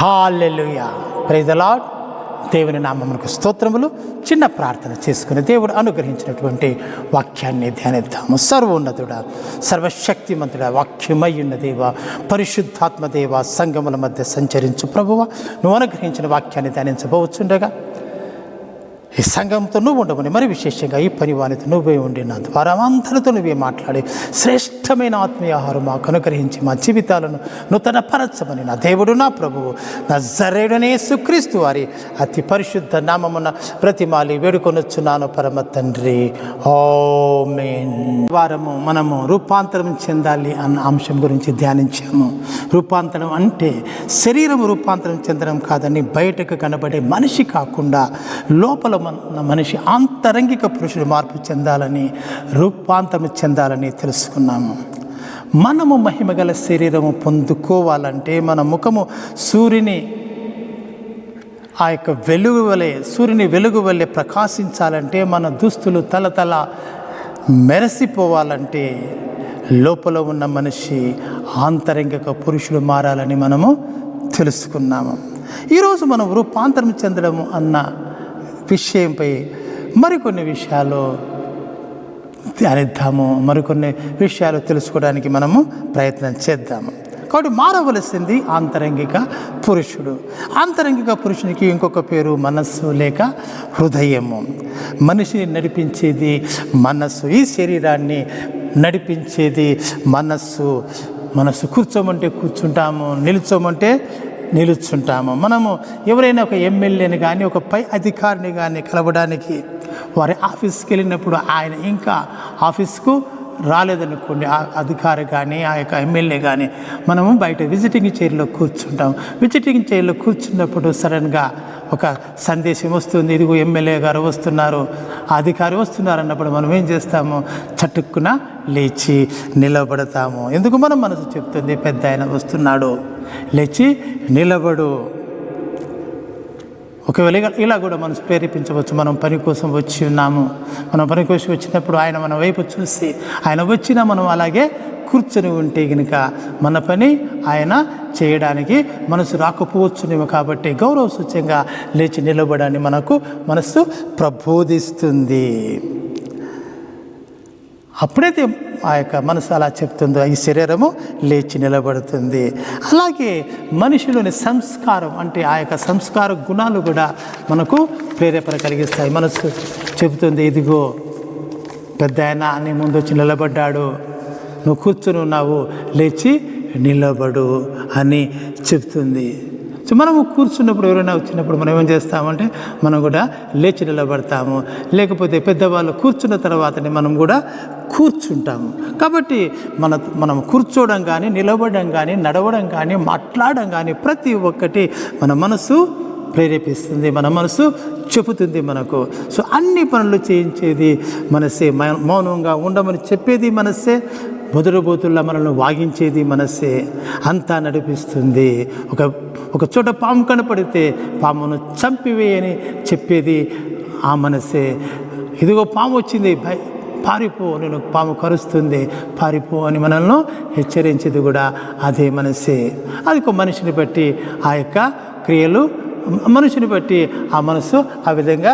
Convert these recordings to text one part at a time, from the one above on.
Hallelujah, praise the lord. దేవుని నామమునకు స్తోత్రములు. చిన్న ప్రార్థన చేసుకుని దేవుడు అనుగ్రహించినటువంటి వాక్యాన్ని ధ్యానిద్దాము. సర్వోన్నతుడా, సర్వశక్తిమంతుడా, వాక్యమయ్యున్న దేవ, పరిశుద్ధాత్మ దేవ, సంగముల మధ్య సంచరించు ప్రభువ, నువ్వు అనుగ్రహించిన వాక్యాన్ని ధ్యానించబోచుండగా ఈ సంఘంతో నువ్వు ఉండమని, మరి విశేషంగా ఈ పరివానితో నువ్వే ఉండి నా ద్వారా అందరితో నువ్వే మాట్లాడి శ్రేష్టమైన ఆత్మీయ ఆహారం మాకు అనుగ్రహించి మా జీవితాలను నూతన పరచమని నా దేవుడు, నా ప్రభువు, నజరేయుడైన యేసుక్రీస్తు వారి అతి పరిశుద్ధ నామమున బ్రతిమాలి వేడుకొనొచ్చున్నాను పరమ తండ్రి, ఆమేన్. వారము మనము రూపాంతరం చెందాలి అన్న అంశం గురించి ధ్యానించాము. రూపాంతరం అంటే శరీరం రూపాంతరం చెందడం కాదని, బయటకు కనబడే మనిషి కాకుండా లోపల మనిషి ఆంతరంగిక పురుషుడు మార్పు చెందాలని, రూపాంతరం చెందాలని తెలుసుకున్నాము. మనము మహిమగల శరీరము పొందుకోవాలంటే మన ముఖము సూర్యుని ఆ యొక్క వెలుగు వలె, సూర్యుని వెలుగు వలె ప్రకాశించాలంటే, మన దుస్తులు తలతల మెరసిపోవాలంటే లోపల ఉన్న మనిషి ఆంతరంగిక పురుషుడు మారాలని మనము తెలుసుకున్నాము. ఈరోజు మనం రూపాంతరం చెందడము అన్న విషయంపై మరికొన్ని విషయాలు ధ్యానిద్దాము. మరికొన్ని విషయాలు తెలుసుకోవడానికి మనము ప్రయత్నం చేద్దాము. కాబట్టి మారవలసింది ఆంతరంగిక పురుషుడు. ఆంతరంగిక పురుషునికి ఇంకొక పేరు మనస్సు లేక హృదయము. మనిషిని నడిపించేది మనస్సు. ఈ శరీరాన్ని నడిపించేది మనస్సు. మనస్సు కూర్చోమంటే కూర్చుంటాము, నిల్చోమంటే నిలుచుంటాము. మనము ఎవరైనా ఒక ఎమ్మెల్యేని కానీ, ఒక పై అధికారిని కానీ కలవడానికి వారి ఆఫీస్కి వెళ్ళినప్పుడు ఆయన ఇంకా ఆఫీస్కు రాలేదనుకోండి, ఆ అధికారి కానీ ఆ యొక్క ఎమ్మెల్యే కానీ, మనము బయట విజిటింగ్ చైర్లో కూర్చుంటాం. విజిటింగ్ చైర్లో కూర్చున్నప్పుడు సడన్గా ఒక సందేశం వస్తుంది, ఇదిగో ఎమ్మెల్యే గారు వస్తున్నారు, ఆ అధికారి వస్తున్నారు అన్నప్పుడు మనం ఏం చేస్తాము? చటుక్కున లేచి నిలబడతాము. ఎందుకు? మన మనసు చెప్తుంది, పెద్ద ఆయన వస్తున్నాడు, లేచి నిలబడు. ఒకవేళ ఇలా కూడా మనసు ప్రేరేపించవచ్చు. మనం పని కోసం వచ్చి ఉన్నాము, మనం పని కోసం వచ్చినప్పుడు ఆయన మన వైపు చూసి ఆయన వచ్చినా మనం అలాగే కూర్చొని ఉంటే కనుక మన పని ఆయన చేయడానికి మనసు రాకపోవచ్చునేమో. కాబట్టి గౌరవ సూచ్యంగా లేచి నిలబడని మనకు మనస్సు ప్రబోధిస్తుంది. అప్పుడైతే ఆ యొక్క మనసు అలా చెప్తుందో ఈ శరీరము లేచి నిలబడుతుంది. అలాగే మనిషిలోని సంస్కారం అంటే ఆ యొక్క సంస్కార గుణాలు కూడా మనకు ప్రేరేపణ కలిగిస్తాయి. మనసు చెబుతుంది, ఇదిగో పెద్ద ఆయన నీ ముందు వచ్చి నిలబడ్డాడు, నువ్వు కూర్చొని ఉన్నావు, లేచి నిలబడు అని చెప్తుంది. సో మనము కూర్చున్నప్పుడు, ఎవరైనా వచ్చినప్పుడు మనం ఏం చేస్తామంటే మనం కూడా లేచి నిలబడతాము. లేకపోతే పెద్దవాళ్ళు కూర్చున్న తర్వాతనే మనం కూడా కూర్చుంటాము. కాబట్టి మనం కూర్చోవడం కానీ, నిలబడడం కానీ, నడవడం కానీ, మాట్లాడడం కానీ ప్రతి ఒక్కటి మన మనసు ప్రేరేపిస్తుంది, మన మనసు చెబుతుంది మనకు. సో అన్ని పనులు చేయించేది మనసే. మౌనంగా ఉండమని చెప్పేది మనసే. బొదురుబోతుల్లా మనల్ని వాగించేది మనసే. అంతా నడిపిస్తుంది. ఒక చోట పాము కనపడితే పామును చంపివేయని చెప్పేది ఆ మనసే. ఇదిగో పాము వచ్చింది, పారిపో, నేను పాము కరుస్తుంది, పారిపో అని మనల్ని హెచ్చరించేది కూడా అదే మనసే. అది ఒక మనిషిని బట్టి ఆ యొక్క క్రియలు, మనిషిని బట్టి ఆ మనసు ఆ విధంగా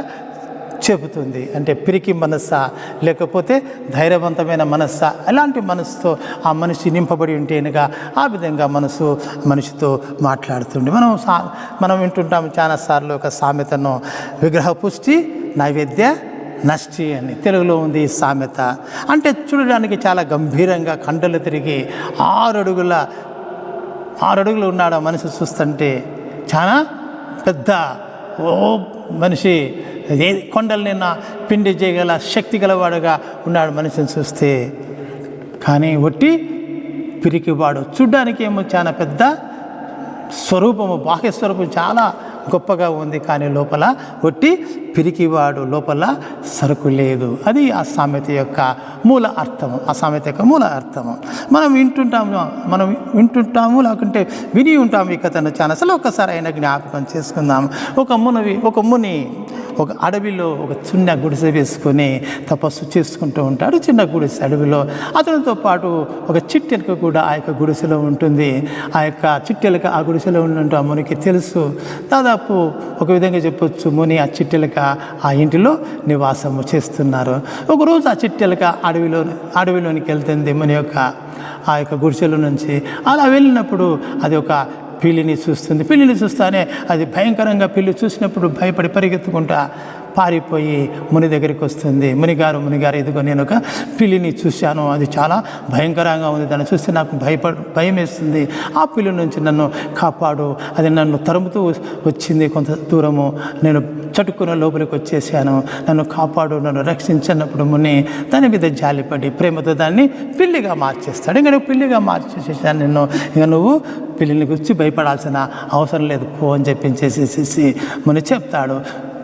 చెబుతుంది. అంటే పిరికి మనస్సా లేకపోతే ధైర్యవంతమైన మనస్సా, ఎలాంటి మనసుతో ఆ మనిషి నింపబడి ఉంటేనుగా ఆ విధంగా మనిషితో మాట్లాడుతుంది. మనం వింటుంటాము చాలాసార్లు ఒక సామెతను, విగ్రహ పుష్టి నైవేద్య నష్టి అని తెలుగులో ఉంది ఈ సామెత. అంటే చూడడానికి చాలా గంభీరంగా కండలు తిరిగి 6 అడుగులు ఉన్నాడు ఆ మనిషి. చూస్తుంటే చాలా పెద్ద మనిషి, కొండలు నిన్న పిండి చేయగల శక్తి గలవాడుగా ఉన్నాడు మనిషిని చూస్తే. కానీ ఒట్టి పిరికివాడు. చూడ్డానికి ఏమో చాలా పెద్ద స్వరూపము, బాహ్య స్వరూపం చాలా గొప్పగా ఉంది, కానీ లోపల ఒట్టి పిరికివాడు లోపల సరుకు లేదు. అది ఆ సామెత యొక్క మూల అర్థము. మనం వింటుంటాము లేకుంటే విని ఉంటాము ఈ కథను చాలా. అసలు ఒకసారి అయినా జ్ఞాపకం చేసుకుందాం. ఒక ముని ఒక అడవిలో ఒక చిన్న గుడిసె వేసుకొని తపస్సు చేసుకుంటూ ఉంటాడు. చిన్న గుడిసె అడవిలో. అతనితో పాటు ఒక చిట్టెలక కూడా ఆ యొక్క గుడిసెలో ఉంటుంది. ఆ యొక్క చిట్టెలక ఆ గుడిసెలో ఉన్నట్టు ఆ మునికి తెలుసు. దాదాపు ఒక విధంగా చెప్పొచ్చు, ముని ఆ చిట్టెలక ఆ ఇంటిలో నివాసము చేస్తున్నారు. ఒకరోజు ఆ చిట్టెలక అడవిలోనికి వెళ్తుంది ముని యొక్క ఆ యొక్క గుడిసెల నుంచి. అలా వెళ్ళినప్పుడు అది ఒక పిల్లిని చూస్తుంది. పిల్లిని చూస్తానే అది భయంకరంగా, పిల్లి చూసినప్పుడు భయపడి పరిగెత్తుకుంటా పారిపోయి ముని దగ్గరికి వస్తుంది. మునిగారు ఇదిగో నేను ఒక పిల్లిని చూశాను, అది చాలా భయంకరంగా ఉంది, దాన్ని చూస్తే నాకు భయం వేస్తుంది, ఆ పిల్లి నుంచి నన్ను కాపాడు, అది నన్ను తరుముతూ వచ్చింది కొంత దూరము, నేను చటుక్కున లోపలికి వచ్చేసాను, నన్ను కాపాడు, నన్ను రక్షించినప్పుడు ముని దాని మీద జాలిపడి ప్రేమతో దాన్ని పిల్లిగా మార్చేస్తాడు. ఇంకా నువ్వు పిల్లిగా మార్చేసేసాను నిన్ను, ఇక నువ్వు పిల్లిని గురించి భయపడాల్సిన అవసరం లేదు పో అని చెప్పించేసేసి ముని చెప్తాడు.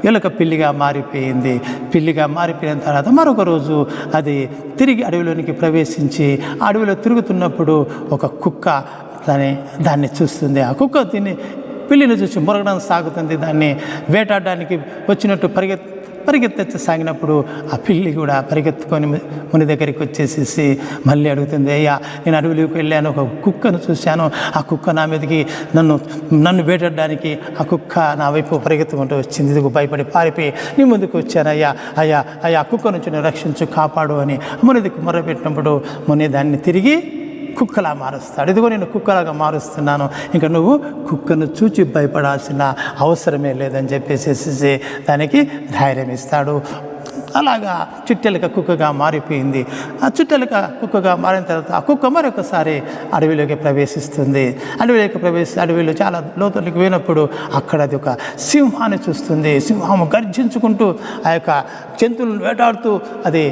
ఎలుక పిల్లిగా మారిపోయింది. పిల్లిగా మారిపోయిన తర్వాత మరొక రోజు అది తిరిగి అడవిలోనికి ప్రవేశించి అడవిలో తిరుగుతున్నప్పుడు ఒక కుక్క దాన్ని చూస్తుంది. ఆ కుక్క పిల్లిని చూసి మురగడం సాగుతుంది. దాన్ని వేటాడడానికి వచ్చినట్టు పరిగెత్తసాగినప్పుడు ఆ పిల్లి కూడా పరిగెత్తుకొని ముని దగ్గరికి వచ్చేసేసి మళ్ళీ అడుగుతుంది, అయ్యా నేను అడవిలోకి వెళ్ళాను, ఒక కుక్కను చూశాను, ఆ కుక్క నా మీదకి నన్ను వేటాడడానికి ఆ కుక్క నా వైపు పరిగెత్తుకుంటూ వచ్చింది, ఇదిగో భయపడి పారిపోయి నీ ముందుకు వచ్చాను, అయ్యా ఆ కుక్క నుంచి నేను రక్షించు, కాపాడు అని మునికి మొరపెట్టినప్పుడు ముని దాన్ని తిరిగి కుక్కలా మారుస్తాడు. ఇదిగో నేను కుక్కలాగా మారుస్తున్నాను, ఇంకా నువ్వు కుక్కను చూచి భయపడాల్సిన అవసరమే లేదని చెప్పేసి దానికి ధైర్యం ఇస్తాడు. అలాగా చిట్టెలక కుక్కగా మారిపోయింది. ఆ చిట్టెలక కుక్కగా మారిన తర్వాత ఆ కుక్క మరొకసారి అడవిలోకి ప్రవేశిస్తుంది. అడవిలో చాలా లోతులకు పోయినప్పుడు అక్కడ అది ఒక సింహాన్ని చూస్తుంది. సింహము గర్జించుకుంటూ ఆ యొక్క జంతువులను వేటాడుతూ అది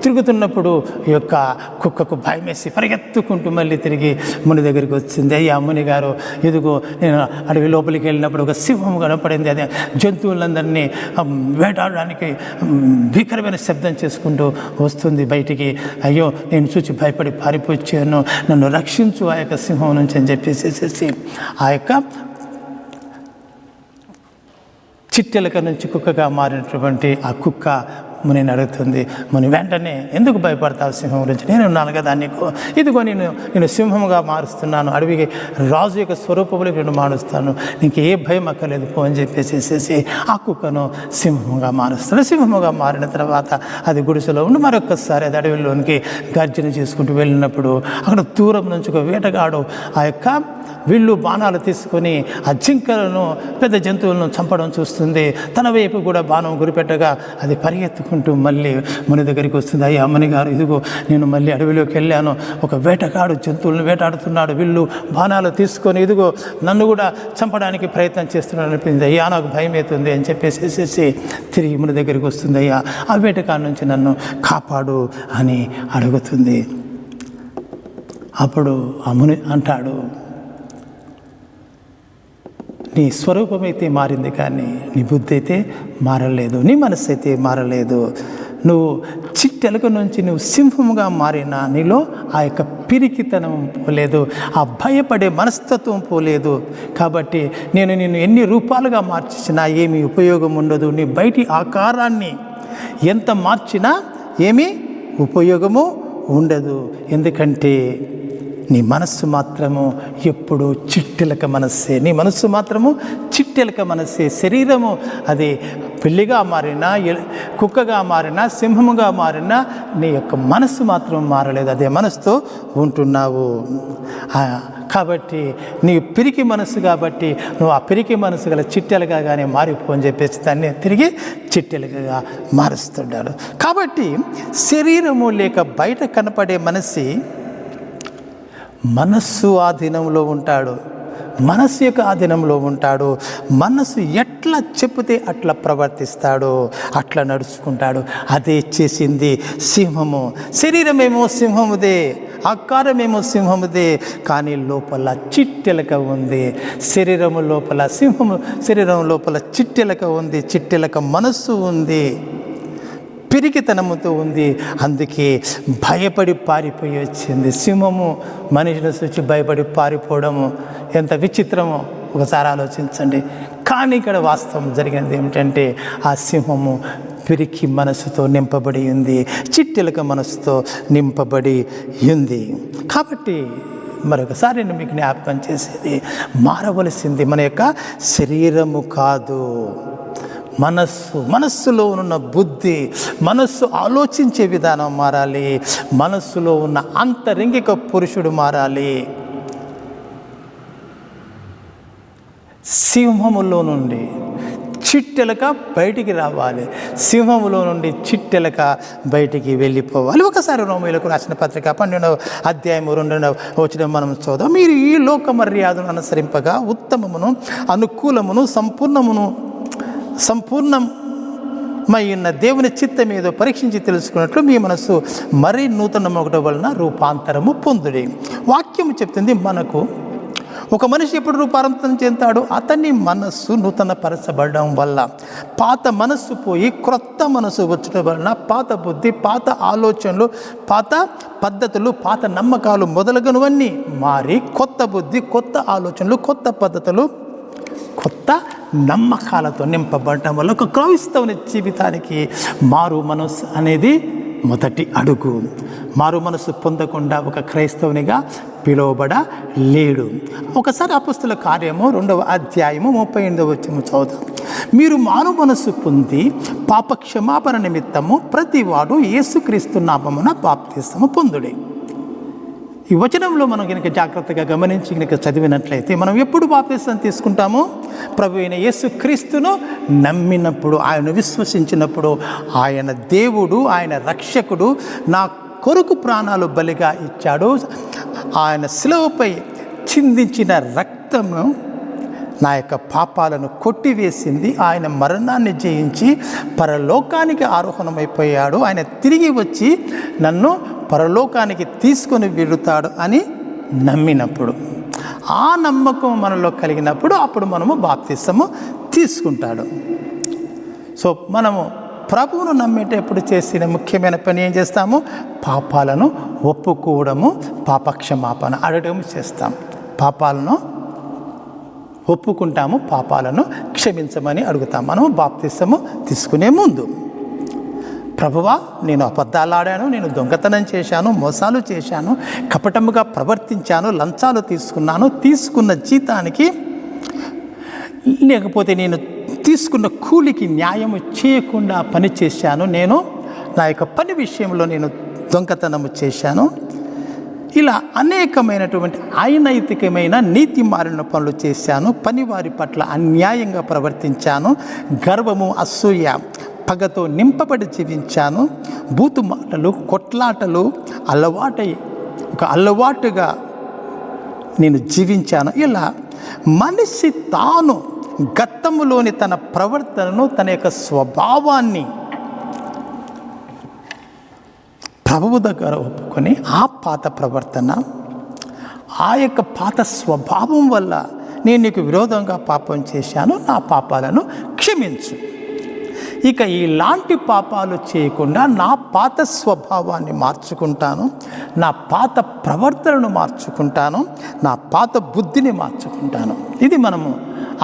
తిరుగుతున్నప్పుడు ఈ యొక్క కుక్కకు భయమేసి పరిగెత్తుకుంటూ మళ్ళీ తిరిగి ముని దగ్గరికి వచ్చింది. అయ్యా ముని గారు, ఇదిగో నేను అడవి లోపలికి వెళ్ళినప్పుడు ఒక సింహం కనపడింది, అదే జంతువులందరినీ వేటాడడానికి భీకరమైన శబ్దం చేసుకుంటూ వస్తుంది బయటికి. అయ్యో నేను చూసి భయపడి పారిపోయాను, నన్ను రక్షించు ఆ యొక్క సింహం నుంచి అని చెప్పేసి ఆ యొక్క చిట్టెలక నుంచి కుక్కగా మారినటువంటి ఆ కుక్క మునిని అడుగుతుంది. ముని వెంటనే, ఎందుకు భయపడతావు సింహం గురించి, నేను ఉన్నాను కదా నీకు, ఇదిగో నేను సింహంగా మారుస్తున్నాను, అడవికి రాజు యొక్క స్వరూపంలోకి నేను మారుస్తాను, నీకు ఏ భయం అక్కర్లేదు పో అని చెప్పేసి ఆ కుక్కను సింహంగా మారుస్తాడు. సింహంగా మారిన తర్వాత అది గుడిసెలో ఉండి మరొకసారి అది అడవిలోనికి గర్జన చేసుకుంటూ వెళ్ళినప్పుడు అక్కడ దూరం నుంచి ఒక వేటగాడు ఆ యొక్క విల్లు బాణాలు తీసుకొని ఆ జింకలను పెద్ద జంతువులను చంపడం చూస్తుంది. తన వైపు కూడా బాణం గురిపెట్టగా అది పరిగెత్తుకుంటూ మళ్ళీ ముని దగ్గరికి వస్తుంది. అయ్యా ముని గారు, ఇదిగో నేను మళ్ళీ అడవిలోకి వెళ్ళాను, ఒక వేటగాడు జంతువులను వేటాడుతున్నాడు, విల్లు బాణాలు తీసుకొని ఇదిగో నన్ను కూడా చంపడానికి ప్రయత్నం చేస్తున్నాడు అనిపించింది. అయ్యా నాకు భయం అవుతుంది అని చెప్పేసి తిరిగి ముని దగ్గరికి వస్తుంది. అయ్యా ఆ వేటగాడి నుంచి నన్ను కాపాడు అని అడుగుతుంది. అప్పుడు ఆ ముని అంటాడు, నీ స్వరూపమైతే మారింది కానీ నీ బుద్ధి అయితే మారలేదు, నీ మనసు అయితే మారలేదు. నువ్వు చిట్టెలక నుంచి నువ్వు సింహముగా మారినా నీలో ఆ యొక్క పిరికితనం పోలేదు, ఆ భయపడే మనస్తత్వం పోలేదు. కాబట్టి నేను నిన్ను ఎన్ని రూపాలుగా మార్చినా ఏమీ ఉపయోగం ఉండదు. నీ బయటి ఆకారాన్ని ఎంత మార్చినా ఏమీ ఉపయోగము ఉండదు. ఎందుకంటే నీ మనస్సు మాత్రము ఎప్పుడు చిట్టెలక మనస్సే, నీ మనస్సు మాత్రము చిట్టెలక మనస్సే. శరీరము అది పిల్లిగా మారినా, కుక్కగా మారినా, సింహముగా మారినా నీ యొక్క మనస్సు మాత్రం మారలేదు, అదే మనసుతో ఉంటున్నావు. కాబట్టి నీ పిరికి మనసు కాబట్టి నువ్వు ఆ పిరికి మనసు గల చిట్టెలుగా కానీ మారిపో అని చెప్పేసి దాన్ని తిరిగి చిట్టెలుగా మారుస్తున్నాడు. కాబట్టి శరీరము లేక బయట కనపడే మనిషి మనస్సు ఆధీనంలో ఉంటాడు, మనస్సు యొక్క ఆధీనంలో ఉంటాడు. మనస్సు ఎట్లా చెప్తే అట్లా ప్రవర్తిస్తాడు, అట్లా నడుచుకుంటాడు. అదే చేసింది సింహము. శరీరమేమో సింహముదే, ఆకారమేమో సింహముదే, కానీ లోపల చిట్టెలక ఉంది. శరీరం లోపల చిట్టెలక ఉంది. చిట్టెలక మనస్సు ఉంది, పిరికితనముతో ఉంది. అందుకే భయపడి పారిపోయి వచ్చింది. సింహము మనిషిని చూసి భయపడి పారిపోవడము ఎంత విచిత్రమో ఒకసారి ఆలోచించండి. కానీ ఇక్కడ వాస్తవం జరిగినది ఏమిటంటే ఆ సింహము పిరికి మనసుతో నింపబడి ఉంది, చిట్టెలక మనసుతో నింపబడి ఉంది. కాబట్టి మరొకసారి నేను మీకు జ్ఞాపకం చేసేది, మారవలసింది మన యొక్క శరీరము కాదు, మనస్సులో ఉన్న బుద్ధి, మనస్సు ఆలోచించే విధానం మారాలి. మనస్సులో ఉన్న అంతరంగిక పురుషుడు మారాలి. సింహములో నుండి చిట్టెలక బయటికి రావాలి, సింహములో నుండి చిట్టెలక బయటికి వెళ్ళిపోవాలి. ఒకసారి రోమీయులకు రాసిన పత్రిక 12వ అధ్యాయం 2వ వచనం మనం చూద్దాం. మీరు ఈ లోక మర్యాదను అనుసరింపగా ఉత్తమమును అనుకూలమును సంపూర్ణమై ఉన్న దేవుని చిత్తం ఏదో పరీక్షించి తెలుసుకున్నట్లు మీ మనస్సు మరీ నూతనమొకటి వలన రూపాంతరము పొందుడి. వాక్యము చెప్తుంది, మనకు ఒక మనిషి ఎప్పుడు రూపాంతరం చెందుతాడు? అతని మనస్సు నూతన పరచబడడం వల్ల. పాత మనస్సు పోయి క్రొత్త మనస్సు వచ్చడం వలన పాత బుద్ధి, పాత ఆలోచనలు, పాత పద్ధతులు, పాత నమ్మకాలు మొదలగునవన్నీ మారి కొత్త బుద్ధి, కొత్త ఆలోచనలు, కొత్త పద్ధతులు, కొత్త నమ్మకాలతో నింపబడటం వల్ల ఒక క్రైస్తవుని జీవితానికి మారు మనస్సు అనేది మొదటి అడుగు. మారు మనసు పొందకుండా ఒక క్రైస్తవునిగా పిలువబడలేడు. ఒకసారి అపొస్తలుల కార్యము 2వ అధ్యాయము 38వ వచనం చదువుతాం. మీరు మారు మనసు పొంది పాప క్షమాపణ నిమిత్తము ప్రతివాడు యేసుక్రీస్తు నామమున బాప్తిస్మము పొందుడి. ఈ వచనంలో మనం కనుక జాగ్రత్తగా గమనించి కనుక చదివినట్లయితే మనం ఎప్పుడు బాప్తిసం తీసుకుంటాము? ప్రభు అయిన యేసుక్రీస్తును నమ్మినప్పుడు, ఆయన విశ్వసించినప్పుడు. ఆయన దేవుడు, ఆయన రక్షకుడు, నా కొరకు ప్రాణాలు బలిగా ఇచ్చాడు. ఆయన శిలువపై చిందించిన రక్తము నా యొక్క పాపాలను కొట్టివేసింది. ఆయన మరణాన్ని జయించి పరలోకానికి ఆరోహణమైపోయాడు. ఆయన తిరిగి వచ్చి నన్ను పరలోకానికి తీసుకొని వెళుతాడు అని నమ్మినప్పుడు, ఆ నమ్మకం మనలో కలిగినప్పుడు అప్పుడు మనము బాప్తిసము తీసుకుంటాడు. సో మనము ప్రభువును నమ్మేటప్పుడు చేసిన ముఖ్యమైన పని ఏం చేస్తాము? పాపాలను ఒప్పుకోవడము, పాపక్షమాపణ అడగడం చేస్తాం. పాపాలను ఒప్పుకుంటాము, పాపాలను క్షమించమని అడుగుతాం మనము బాప్తిసము తీసుకునే ముందు. ప్రభువా, నేను అబద్ధాలు ఆడాను, నేను దొంగతనం చేశాను, మోసాలు చేశాను, కపటముగా ప్రవర్తించాను, లంచాలు తీసుకున్నాను, తీసుకున్న జీతానికి లేకపోతే నేను తీసుకున్న కూలికి న్యాయము చేయకుండా పని చేశాను, నేను నా యొక్క పని విషయంలో నేను దొంగతనము చేశాను, ఇలా అనేకమైనటువంటి అనైతికమైన నీతి మారిన పనులు చేశాను, పనివారి పట్ల అన్యాయంగా ప్రవర్తించాను, గర్వము, అసూయ, పగతో నింపబడి జీవించాను, బూతు మాటలు, కొట్లాటలు ఒక అలవాటుగా నేను జీవించాను. ఇలా మనిషి తాను గతములోని తన ప్రవర్తనను, తన యొక్క స్వభావాన్ని ప్రభువు దగ్గర ఒప్పుకొని ఆ పాత ప్రవర్తన, ఆ యొక్క పాత స్వభావం వల్ల నేను నీకు విరోధంగా పాపం చేశాను, నా పాపాలను క్షమించు. ఇక ఇలాంటి పాపాలు చేయకుండా నా పాత స్వభావాన్ని మార్చుకుంటాను, నా పాత ప్రవర్తనను మార్చుకుంటాను, నా పాత బుద్ధిని మార్చుకుంటాను. ఇది మనము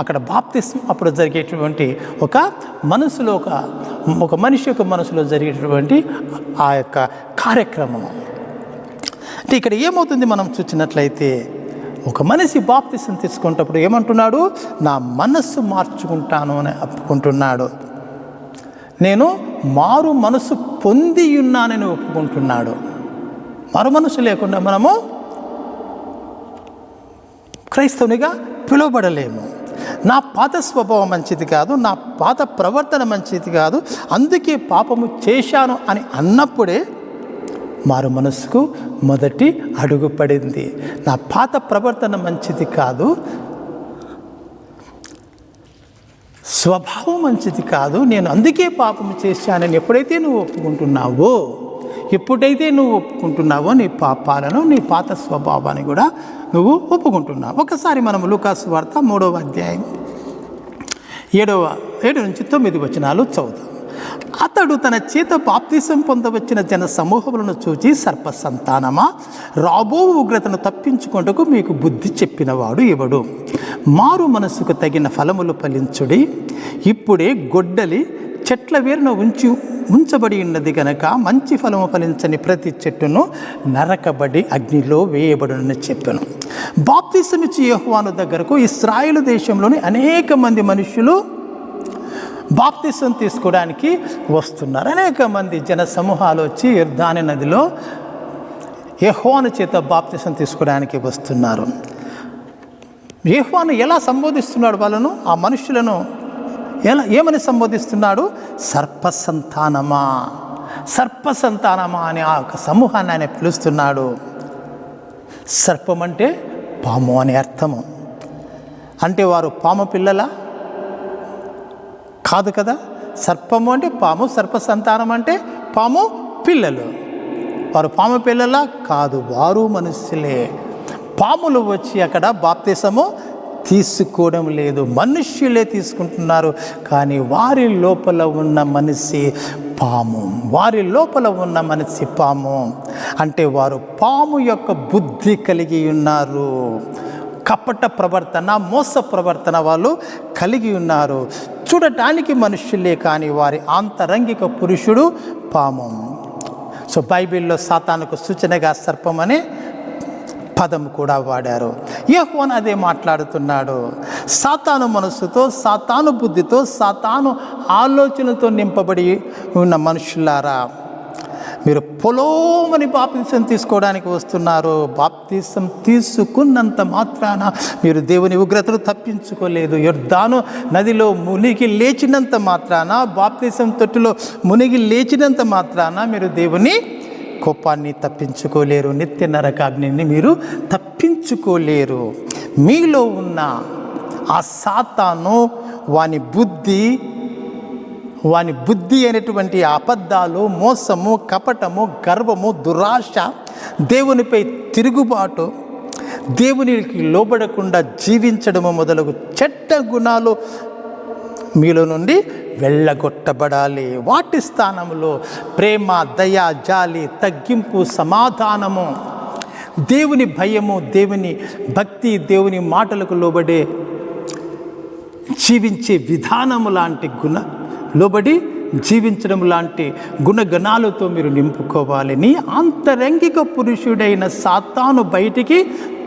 అక్కడ బాప్తిస్మం అప్పుడు జరిగేటువంటి ఒక మనసులో ఒక మనిషి యొక్క మనసులో జరిగేటువంటి ఆ యొక్క కార్యక్రమం. అంటే ఇక్కడ ఏమవుతుంది మనం చూసినట్లయితే, ఒక మనిషి బాప్తిస్మం తీసుకునేటప్పుడు ఏమంటున్నాడు? నా మనస్సు మార్చుకుంటాను అని ఒప్పుకుంటున్నాడు. నేను మారు మనసు పొంది ఉన్నానని ఒప్పుకుంటున్నాడు. మారు మనసు లేకుండా మనము క్రైస్తవునిగా పిలువబడలేము. నా పాత స్వభావం మంచిది కాదు, నా పాత ప్రవర్తన మంచిది కాదు, అందుకే పాపము చేశాను అని అన్నప్పుడే మారు మనసుకు మొదటి అడుగు పడింది. నా పాత ప్రవర్తన మంచిది కాదు, స్వభావం మంచిది కాదు, నేను అందుకే పాపం చేశానని ఎప్పుడైతే నువ్వు ఒప్పుకుంటున్నావో, ఎప్పుడైతే నువ్వు ఒప్పుకుంటున్నావో నీ పాపాలను, నీ పాత స్వభావాన్ని కూడా నువ్వు ఒప్పుకుంటున్నావు. ఒకసారి మనం లూకాసు వార్త 3వ అధ్యాయం 7 నుంచి 9 వచనాలు చదువుతాం. అతడు తన చేత బాప్తిసం పొందవచ్చిన జన సమూహములను చూచి, సర్ప సంతానమా, రాబో ఉగ్రతను తప్పించుకొనుటకు మీకు బుద్ధి చెప్పినవాడు ఎవడు? మారు మనసుకు తగిన ఫలములు ఫలించుడి. ఇప్పుడే గొడ్డలి చెట్ల వేరున ఉంచబడి ఉన్నది కనుక మంచి ఫలము ఫలించని ప్రతి చెట్టును నరకబడి అగ్నిలో వేయబడునని చెప్పాను. బాప్తిసమిచ్చి యోహాను దగ్గరకు ఇశ్రాయేలు దేశంలోని అనేక మంది మనుషులు బాప్తిసం తీసుకోవడానికి వస్తున్నారు. అనేక మంది జన సమూహాలు వచ్చి యొర్దాను నదిలో యోహాను చేత బాప్తిసం తీసుకోవడానికి వస్తున్నారు. యోహాను ఎలా సంబోధిస్తున్నాడు వాళ్ళను, ఆ మనుషులను ఏమని సంబోధిస్తున్నాడు? సర్ప సంతానమా, సర్ప సంతానమా అని ఆ ఒక సమూహాన్ని ఆయన పిలుస్తున్నాడు. సర్పం అంటే పాము అనే అర్థము. అంటే వారు పాము పిల్లల కాదు కదా. సర్పము అంటే పాము, సర్ప సంతానం అంటే పాము పిల్లలు. వారు పాము పిల్లల కాదు, వారు మనుషులే. పాములు వచ్చి అక్కడ బాప్తిసము తీసుకోవడం లేదు, మనుష్యులే తీసుకుంటున్నారు. కానీ వారి లోపల ఉన్న మనిషి పాము, వారి లోపల ఉన్న మనిషి పాము. అంటే వారు పాము యొక్క బుద్ధి కలిగి ఉన్నారు. కపట ప్రవర్తన, మోస ప్రవర్తన వాళ్ళు కలిగి ఉన్నారు. చూడటానికి మనుష్యులే కానీ వారి ఆంతరంగిక పురుషుడు పాము. సో బైబిల్లో సాతానుకు సూచనగా సర్పం అనే పదం కూడా వాడారు. యోహాను అదే మాట్లాడుతున్నాడు. సాతాను మనసుతో, సాతాను బుద్ధితో, సాతాను ఆలోచనతో నింపబడి ఉన్న మనుషులారా, మీరు పొలోమని బాప్తిసం తీసుకోవడానికి వస్తున్నారు. బాప్తిసం తీసుకున్నంత మాత్రాన మీరు దేవుని ఉగ్రతను తప్పించుకోలేదు. యొర్దాను నదిలో మునిగి లేచినంత మాత్రాన, బాప్తిసం తొట్టులో మునిగి లేచినంత మాత్రాన మీరు దేవుని కోపాన్ని తప్పించుకోలేరు. నిత్య నరకాగ్నిని మీరు తప్పించుకోలేరు. మీలో ఉన్న ఆ సాతాను వాని బుద్ధి అనేటువంటి అబద్ధాలు, మోసము, కపటము, గర్వము, దురాశ, దేవునిపై తిరుగుబాటు, దేవునికి లోబడకుండా జీవించడము మొదలగు చెడ్డ గుణాలు మీలో నుండి వెళ్ళగొట్టబడాలి. వాటి స్థానంలో ప్రేమ, దయ, జాలి, తగ్గింపు, సమాధానము, దేవుని భయము, దేవుని భక్తి, దేవుని మాటలకు లోబడే జీవించే విధానము లాంటి లోబడి జీవించడం లాంటి గుణగణాలతో మీరు నింపుకోవాలి. నీ ఆంతరంగిక పురుషుడైన సాతాను బయటికి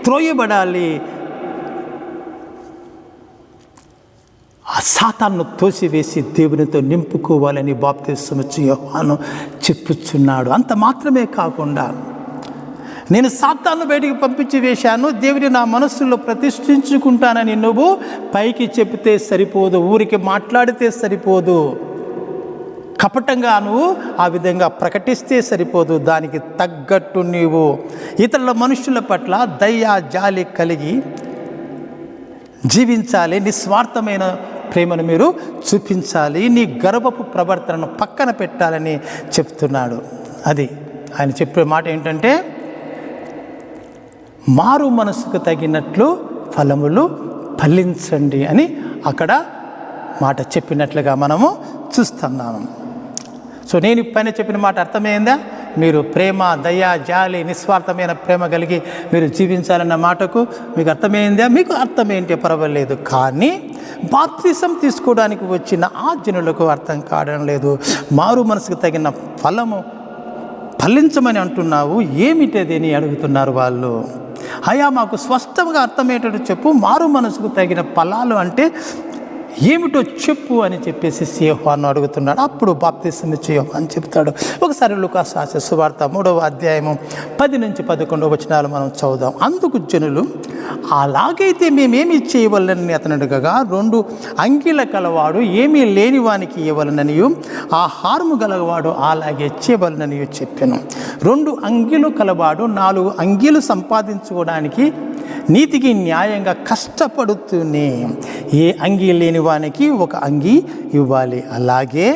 త్రోయబడాలి. ఆ సాతాను తోసివేసి దేవునితో నింపుకోవాలని బాప్తిసమిచ్చి యోహాను చెప్పుచున్నాడు. అంత మాత్రమే కాకుండా, నేను సాతాను బయటికి పంపించి వేశాను, దేవుని నా మనస్సులో ప్రతిష్ఠించుకుంటానని నువ్వు పైకి చెప్తే సరిపోదు, ఊరికి మాట్లాడితే సరిపోదు, కపటంగా నువ్వు ఆ విధంగా ప్రకటిస్తే సరిపోదు. దానికి తగ్గట్టు నీవు ఇతరుల మనుషుల పట్ల దయ, జాలి కలిగి జీవించాలి. నిస్వార్థమైన ప్రేమను మీరు చూపించాలి. నీ గర్వపు ప్రవర్తనను పక్కన పెట్టాలని చెప్తున్నాడు. అది ఆయన చెప్పే మాట ఏంటంటే, మారు మనసుకు తగినట్లు ఫలములు ఫలించండి అని అక్కడ మాట చెప్పినట్లుగా మనము చూస్తున్నాము. సో నేను పైన చెప్పిన మాట అర్థమైందా? మీరు ప్రేమ, దయ, జాలి, నిస్వార్థమైన ప్రేమ కలిగి మీరు జీవించాలన్న మాటకు మీకు అర్థమైందా? మీకు అర్థమేంటి పర్వాలేదు, కానీ బాప్తిసం తీసుకోవడానికి వచ్చిన ఆ జనులకు అర్థం కావడం లేదు. మారు మనసుకు తగిన ఫలము ఫలించమని అంటున్నావు, ఏమిటది అని అడుగుతున్నారు వాళ్ళు. అయ్యా మాకు స్పష్టంగా అర్థమయ్యేటట్టు చెప్పు, మారు మనసుకు తగిన ఫలాలు అంటే ఏమిటో చెప్పు అని చెప్పేసి యోహాను అడుగుతున్నాడు. అప్పుడు బాప్తిసం ఇచ్చే యోహాను చెప్తాడు. ఒకసారి లూకాసు రాసిన సువార్త 3వ అధ్యాయము 10 నుంచి 11 వచనాలు మనం చదువుదాం. అందుకు జనులు, అలాగైతే మేమేమి చేయవలనని అతను అడగగా, 2 అంగీల కలవాడు ఏమీ లేని వానికి ఇవ్వవలననియు, ఆహారము గలవాడు అలాగే చేయవలననియు చెప్పాను. 2 అంగీలు కలవాడు 4 అంగీలు సంపాదించుకోవడానికి నీతికి న్యాయంగా కష్టపడుతూనే ఏ అంగీ లేని వానికి 1 అంగీ ఇవ్వాలి. అలాగే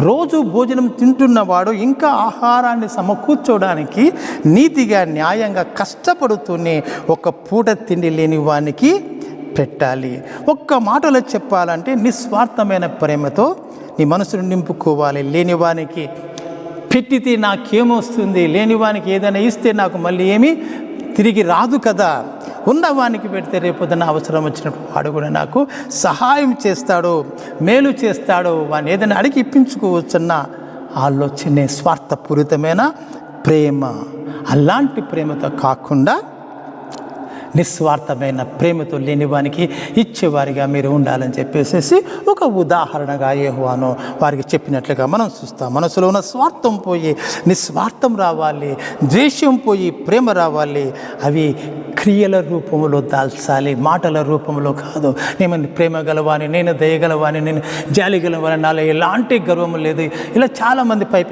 రోజు భోజనం తింటున్నవాడు ఇంకా ఆహారాన్ని సమకూర్చోవడానికి నీతిగా న్యాయంగా కష్టపడుతూనే ఒక పూట తిండి లేని వానికి పెట్టాలి. ఒక్క మాటలో చెప్పాలంటే నిస్వార్థమైన ప్రేమతో నీ మనసును నింపుకోవాలి. లేనివానికి పెట్టితే నాకేమొస్తుంది, లేనివానికి ఏదైనా ఇస్తే నాకు మళ్ళీ ఏమీ తిరిగి రాదు కదా. ఉన్నవానికి పెడితే రేపొద్దున అవసరం వచ్చినప్పుడు వాడు కూడా నాకు సహాయం చేస్తాడు, మేలు చేస్తాడు, వాడిని ఏదైనా అడిగి ఇప్పించుకోవచ్చన్న ఆలోచనే స్వార్థపూరితమైన ప్రేమ. అలాంటి ప్రేమతో కాకుండా నిస్వార్థమైన ప్రేమతో లేనివానికి ఇచ్చేవారిగా మీరు ఉండాలని చెప్పేసి ఒక ఉదాహరణగా యెహోవాను వారికి చెప్పినట్లుగా మనం చూస్తాం. మనసులో ఉన్న స్వార్థం పోయి నిస్వార్థం రావాలి, ద్వేషం పోయి ప్రేమ రావాలి. అవి క్రియల రూపంలో దాల్చాలి, మాటల రూపంలో కాదు. నేను ప్రేమ గలవాని, నేను దయగలవాని, నేను జాలి గలవాని, నాలో ఎలాంటి గర్వం లేదు, ఇలా చాలామంది పై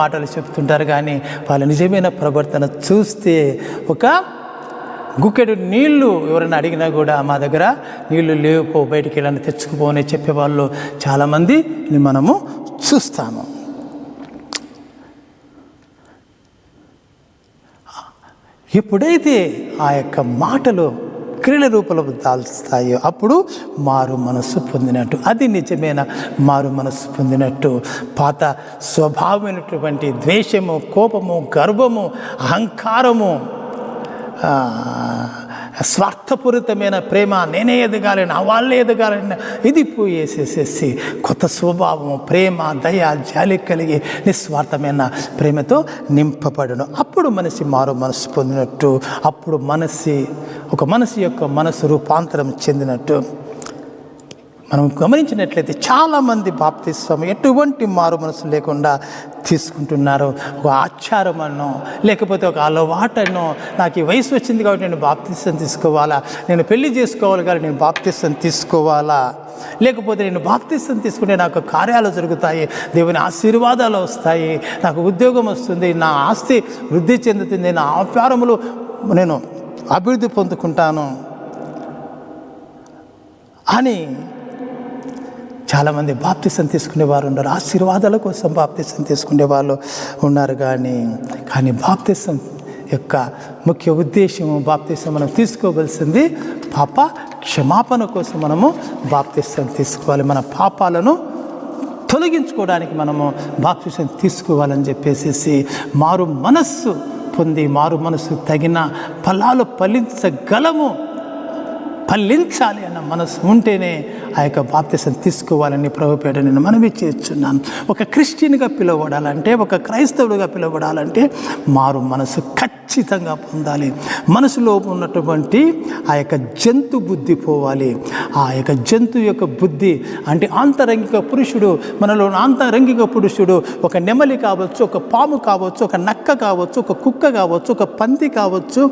మాటలు చెప్తుంటారు. కానీ వాళ్ళ నిజమైన ప్రవర్తన చూస్తే ఒక గుక్కెడు నీళ్లు ఎవరైనా అడిగినా కూడా మా దగ్గర నీళ్లు లేవుపో, బయటికి వెళ్ళని తెచ్చుకుపోని చెప్పేవాళ్ళు చాలామందిని మనము చూస్తాము. ఎప్పుడైతే ఆ యొక్క మాటలు క్రియల రూపంలో దాల్స్తాయో అప్పుడు మారు మనస్సు పొందినట్టు. అది నిజమైన మారు మనస్సు పొందినట్టు. పాత స్వభావమైనటువంటి ద్వేషము, కోపము, గర్వము, అహంకారము, స్వార్థపూరితమైన ప్రేమ, నేనే ఎదగాలి, నా వాళ్ళే ఎదగాలని ఇది పోయేసేసేసి కొత్త స్వభావము, ప్రేమ, దయ, జాలి కలిగి నిస్వార్థమైన ప్రేమతో నింపబడను. అప్పుడు మనిషి మారు మనసు పొందినట్టు. అప్పుడు ఒక మనిషి యొక్క మనసు రూపాంతరం చెందినట్టు. మనం గమనించినట్లయితే చాలామంది బాప్తిస్వం ఎటువంటి మారు మనసు లేకుండా తీసుకుంటున్నారు. ఒక ఆచారమనో లేకపోతే ఒక అలవాటనో, నాకు ఈ వయసు వచ్చింది కాబట్టి నేను బాప్తిస్వం తీసుకోవాలా, నేను పెళ్లి చేసుకోవాలి కానీ నేను బాప్తిస్వం తీసుకోవాలా, లేకపోతే నేను బాప్తిస్వం తీసుకుంటే నాకు కార్యాలు జరుగుతాయి, దేవుని ఆశీర్వాదాలు వస్తాయి, నాకు ఉద్యోగం వస్తుంది, నా ఆస్తి వృద్ధి చెందుతుంది, నా వ్యాపారములు నేను అభివృద్ధి పొందుకుంటాను అని చాలామంది బాప్తిసం తీసుకునేవారు ఉన్నారు. ఆశీర్వాదాల కోసం బాప్తిసం తీసుకునే వాళ్ళు ఉన్నారు. కానీ బాప్తిసం యొక్క ముఖ్య ఉద్దేశము, బాప్తిసం మనం తీసుకోవలసింది పాప క్షమాపణ కోసం మనము బాప్తిసం తీసుకోవాలి. మన పాపాలను తొలగించుకోవడానికి మనము బాప్తిసం తీసుకోవాలని చెప్పేసి మారు మనస్సు పొంది, మారు మనస్సు తగిన ఫలాలు ఫలించాలి అన్న మనసు ఉంటేనే ఆ యొక్క బాప్తిసం తీసుకోవాలని ప్రభుపేట నేను మనవి చేస్తున్నాను. ఒక క్రిస్టియన్గా పిలువబడాలంటే, ఒక క్రైస్తవుడిగా పిలువబడాలంటే మారు మనసు ఖచ్చితంగా పొందాలి. మనసులో ఉన్నటువంటి ఆ యొక్క జంతు బుద్ధి పోవాలి. ఆ యొక్క జంతు యొక్క బుద్ధి అంటే ఆంతరంగిక పురుషుడు, మనలో ఆంతరంగిక పురుషుడు ఒక నెమలి కావచ్చు, ఒక పాము కావచ్చు, ఒక నక్క కావచ్చు, ఒక కుక్క కావచ్చు, ఒక పంది కావచ్చు,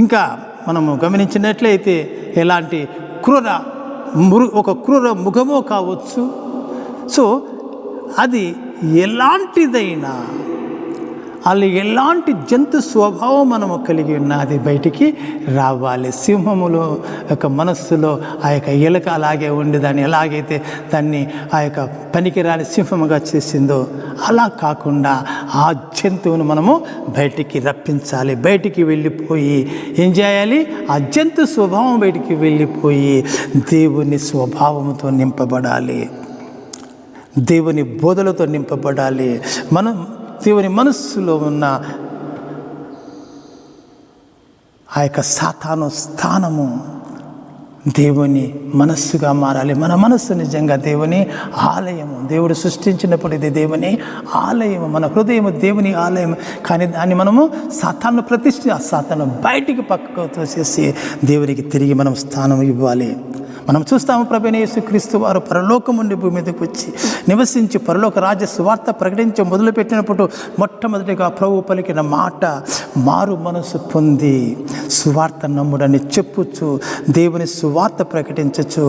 ఇంకా మనము గమనించినట్లయితే ఎలాంటి క్రూర ముఖమో కావచ్చు. సో అది ఎలాంటిదైనా, వాళ్ళు ఎలాంటి జంతు స్వభావం మనము కలిగి ఉన్నా అది బయటికి రావాలి. సింహములో యొక్క మనస్సులో ఆ యొక్క ఎలుక అలాగే ఉండి దాన్ని ఎలాగైతే దాన్ని ఆ యొక్క పనికిరాని సింహముగా చేసిందో అలా కాకుండా ఆ జంతువును మనము బయటికి రప్పించాలి. బయటికి వెళ్ళిపోయి ఏం చేయాలి? ఆ జంతు స్వభావం బయటికి వెళ్ళిపోయి దేవుని స్వభావంతో నింపబడాలి, దేవుని బోధలతో నింపబడాలి. మనం దేవుని మనస్సులో ఉన్న ఆ యొక్క సాతాను స్థానము దేవుని మనస్సుగా మారాలి. మన మనస్సు నిజంగా దేవుని ఆలయము. దేవుడు సృష్టించినప్పుడు ఇది దేవుని ఆలయము, మన హృదయము దేవుని ఆలయం. కానీ దాన్ని మనము సాతాను బయటికి పక్కకు తోసేసి దేవునికి తిరిగి మనం స్థానం ఇవ్వాలి. మనం చూస్తాము, ప్రభువైన యేసుక్రీస్తు వారు పరలోకం నుండి భూమి మీదకి వచ్చి నివసించి పరలోక రాజ్య సువార్త ప్రకటించి మొదలుపెట్టినప్పుడు మొట్టమొదటిగా ప్రభు పలికిన మాట, మారు మనసు పొంది సువార్త నమ్ముడని చెప్పుచ్చు, దేవుని సువార్త ప్రకటించచ్చు,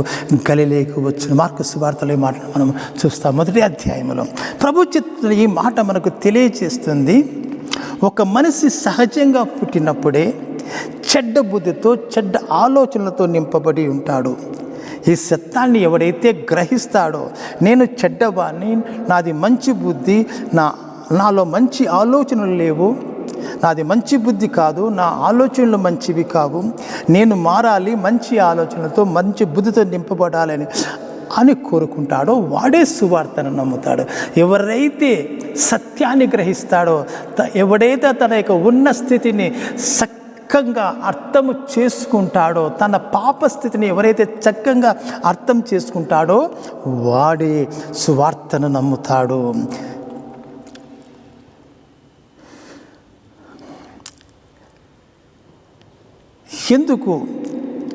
గలిలేకు వచ్చు. మార్కు సువార్తలో ఈ మాట మనం చూస్తాం. మొదటి అధ్యాయంలో ప్రభు చిత్తులు ఈ మాట మనకు తెలియజేస్తుంది. ఒక మనిషి సహజంగా పుట్టినప్పుడే చెడ్డ బుద్ధితో, చెడ్డ ఆలోచనలతో నింపబడి ఉంటాడు. ఈ సత్యాన్ని ఎవడైతే గ్రహిస్తాడో, నేను చెడ్డవాడిని, నాది మంచి బుద్ధి, నాలో మంచి ఆలోచనలు లేవు, నాది మంచి బుద్ధి కాదు, నా ఆలోచనలు మంచివి కావు, నేను మారాలి, మంచి ఆలోచనలతో మంచి బుద్ధితో నింపబడాలని అని కోరుకుంటాడో వాడే సువార్తను నమ్ముతాడు. ఎవరైతే సత్యాన్ని గ్రహిస్తాడో, ఎవడైతే తన యొక్క ఉన్న స్థితిని చక్కగా అర్థము చేసుకుంటాడో, తన పాప స్థితిని ఎవరైతే చక్కగా అర్థం చేసుకుంటాడో వాడే సువార్తను నమ్ముతాడు. ఎందుకు?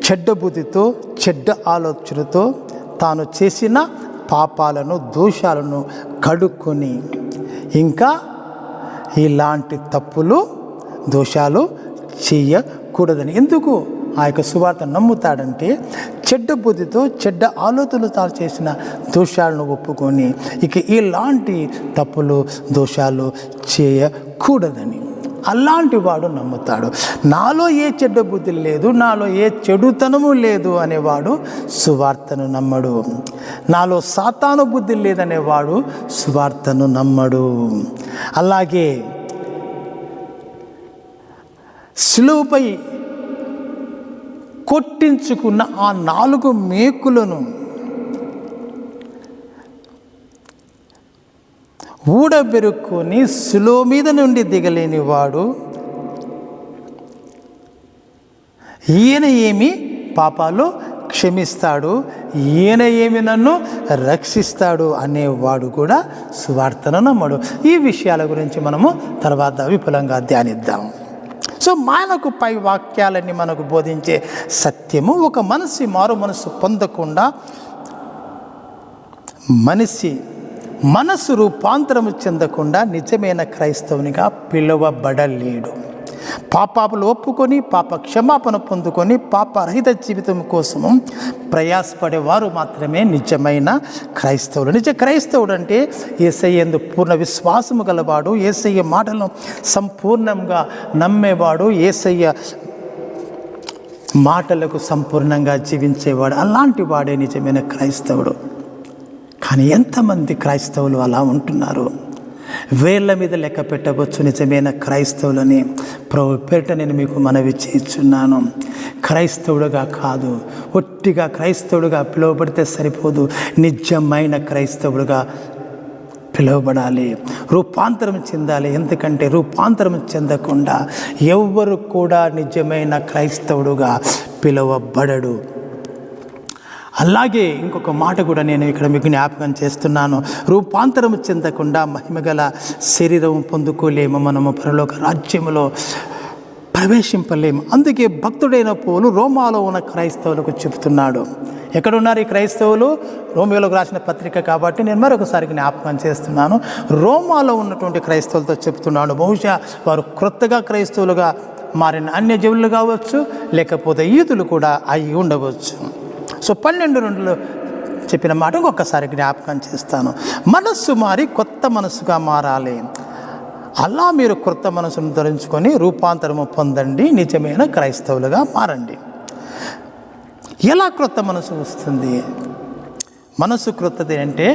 చెడ్డ బుద్ధితో, చెడ్డ ఆలోచనతో తాను చేసిన పాపాలను, దోషాలను కడుక్కొని ఇంకా ఇలాంటి తప్పులు, దోషాలు చేయకూడదని. ఎందుకు ఆ యొక్క సువార్త నమ్ముతాడంటే, చెడ్డ బుద్ధితో, చెడ్డ ఆలోచనలు తాను చేసిన దోషాలను ఒప్పుకొని ఇక ఇలాంటి తప్పులు, దోషాలు చేయకూడదని. అలాంటి వాడు నమ్ముతాడు. నాలో ఏ చెడ్డ బుద్ధి లేదు, నాలో ఏ చెడుతనము లేదు అనేవాడు సువార్తను నమ్మడు. నాలో సాతాను బుద్ధి లేదనేవాడు సువార్తను నమ్మడు. అలాగే సిలువపై కొట్టించుకున్న ఆ 4 మేకులను ఊడబెరుక్కొని సిలువ మీద నుండి దిగలేని వాడు, ఈయన ఏమి పాపాలు క్షమిస్తాడు, ఈయన ఏమి నన్ను రక్షిస్తాడు అనేవాడు కూడా సువార్తను నమ్మడు. ఈ విషయాల గురించి మనము తర్వాత విపులంగా ధ్యానిద్దాం. సో మనకు పై వాక్యాలన్నీ మనకు బోధించే సత్యము, ఒక మనిషి మారు మనసు పొందకుండా మనసు రూపాంతరము చెందకుండా నిజమైన క్రైస్తవునిగా పిలువబడలేడు. పాపాలు ఒప్పుకొని, పాప క్షమాపణ పొందుకొని, పాపరహిత జీవితం కోసము ప్రయాసపడేవారు మాత్రమే నిజమైన క్రైస్తవులు. నిజ క్రైస్తవుడు అంటే యేసయ్య యందు పూర్ణ విశ్వాసము గలవాడు, యేసయ్య మాటలను సంపూర్ణంగా నమ్మేవాడు, యేసయ్య మాటలకు సంపూర్ణంగా జీవించేవాడు. అలాంటి వాడే నిజమైన క్రైస్తవుడు. కానీ ఎంతమంది క్రైస్తవులు అలా ఉంటున్నారు? వేళ్ల మీద లెక్క పెట్టవచ్చు నిజమైన క్రైస్తవులని. ప్రభు పేరిట నేను మీకు మనవి చేస్తున్నాను. క్రైస్తవుడుగా కాదు, ఒట్టిగా క్రైస్తవుడుగా పిలువబడితే సరిపోదు, నిజమైన క్రైస్తవుడుగా పిలువబడాలి, రూపాంతరం చెందాలి. ఎందుకంటే రూపాంతరం చెందకుండా ఎవ్వరు కూడా నిజమైన క్రైస్తవుడుగా పిలువబడడు. అలాగే ఇంకొక మాట కూడా నేను ఇక్కడ మీకు జ్ఞాపకం చేస్తున్నాను. రూపాంతరము చెందకుండా మహిమగల శరీరం పొందుకోలేము, మనము పరలోక రాజ్యములో ప్రవేశింపలేము. అందుకే భక్తుడైన పౌలు రోమాలో ఉన్న క్రైస్తవులకు చెబుతున్నాడు. ఎక్కడున్నారు ఈ క్రైస్తవులు? రోమియోలకు రాసిన పత్రిక కాబట్టి నేను మరొకసారి జ్ఞాపకం చేస్తున్నాను. రోమాలో ఉన్నటువంటి క్రైస్తవులతో చెప్తున్నాడు. బహుశా వారు క్రొత్తగా క్రైస్తవులుగా మారిన అన్యజనులు కావచ్చు, లేకపోతే యూదులు కూడా అయి ఉండవచ్చు. సో 12:2 చెప్పిన మాట ఒక్కసారి జ్ఞాపకం చేస్తాను. మనస్సు మారి కొత్త మనస్సుగా మారాలి. అలా మీరు కొత్త మనసును ధరించుకొని రూపాంతరము పొందండి, నిజమైన క్రైస్తవులుగా మారండి. ఎలా క్రొత్త మనసు వస్తుంది? మనసు క్రొత్తది అంటే